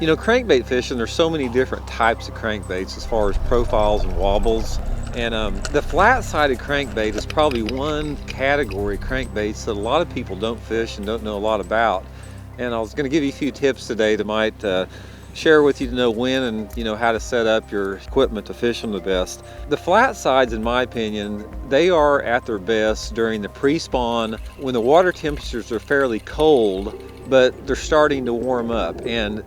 You know, crankbait fishing, there's so many different types of crankbaits as far as profiles and wobbles. And the flat-sided crankbait is probably one category of crankbaits that a lot of people don't fish and don't know a lot about. And I was going to give you a few tips today that might share with you to know when and how to set up your equipment to fish them the best. The flat sides, in my opinion, they are at their best during the pre-spawn when the water temperatures are fairly cold, but they're starting to warm up. And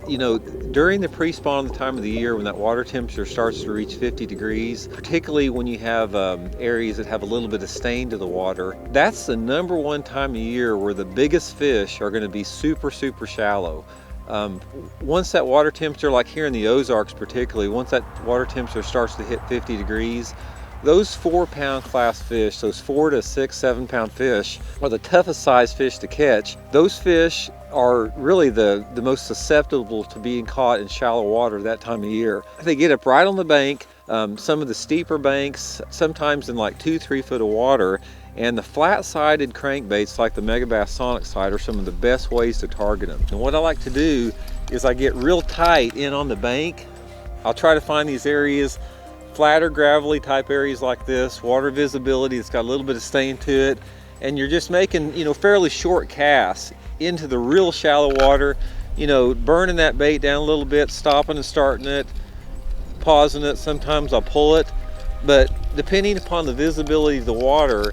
during the pre-spawn, the time of the year when that water temperature starts to reach 50 degrees, particularly when you have areas that have a little bit of stain to the water, that's the #1 time of year where the biggest fish are going to be super shallow. Once that water temperature, like here in the Ozarks particularly, once that water temperature starts to hit 50 degrees, those 4-pound class fish, those 4 to 6, 7-pound fish, are the toughest size fish to catch. Those fish are really the most susceptible to being caught in shallow water that time of year. They get up right on the bank, some of the steeper banks, sometimes in like 2-3 foot of water. And the flat-sided crankbaits like the Megabass Sonic Side are some of the best ways to target them. And what I like to do is I get real tight in on the bank. I'll try to find these areas, flatter gravelly type areas like this, water visibility that's got a little bit of stain to it, and you're just making fairly short casts into the real shallow water, burning that bait down a little bit, stopping and starting it, pausing it. Sometimes I'll pull it, but depending upon the visibility of the water,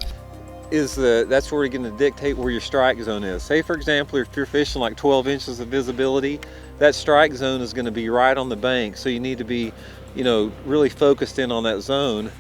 that's where you're going to dictate where your strike zone is. Say for example, if you're fishing like 12 inches of visibility, that strike zone is going to be right on the bank, so you need to be really focused in on that zone.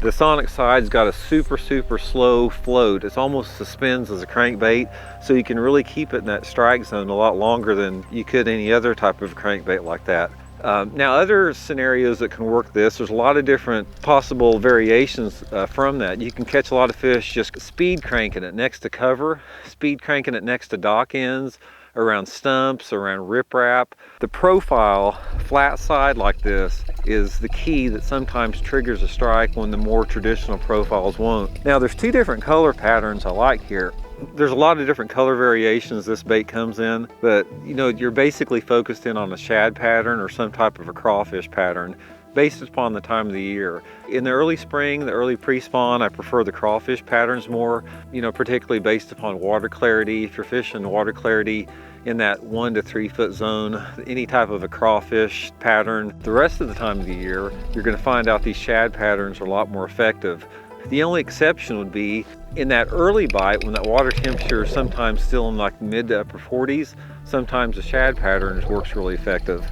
The Sonic Side's got a super slow float. It's almost suspends as a crankbait, so you can really keep it in that strike zone a lot longer than you could any other type of crankbait like that. Now, other scenarios that can work this, there's a lot of different possible variations from that. You can catch a lot of fish just speed cranking it next to cover, speed cranking it next to dock ends, around stumps, around riprap. The profile, flat side like this, is the key that sometimes triggers a strike when the more traditional profiles won't. Now, there's two different color patterns I like here. There's a lot of different color variations this bait comes in, but you're basically focused in on a shad pattern or some type of a crawfish pattern based upon the time of the year. In the early spring, the early pre-spawn, I prefer the crawfish patterns more, particularly based upon water clarity. If you're fishing water clarity in that 1 to 3 foot zone, any type of a crawfish pattern. The rest of the time of the year, you're going to find out these shad patterns are a lot more effective. The only exception would be in that early bite when that water temperature is sometimes still in like mid to upper 40s, sometimes the shad pattern works really effective.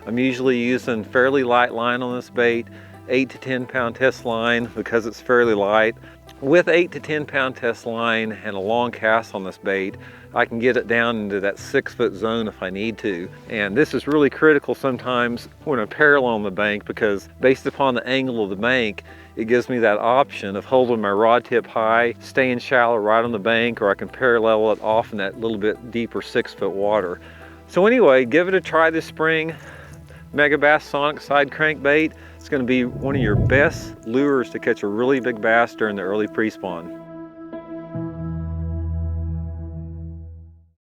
I'm usually using fairly light line on this bait, 8 to 10 pound test line because it's fairly light. With 8 to 10 pound test line and a long cast on this bait, I can get it down into that 6 foot zone if I need to. And this is really critical sometimes when I'm parallel on the bank, because based upon the angle of the bank, it gives me that option of holding my rod tip high, staying shallow right on the bank, or I can parallel it off in that little bit deeper 6 foot water. So anyway, give it a try this spring. Megabass Sonic Side crankbait. It's going to be one of your best lures to catch a really big bass during the early pre-spawn.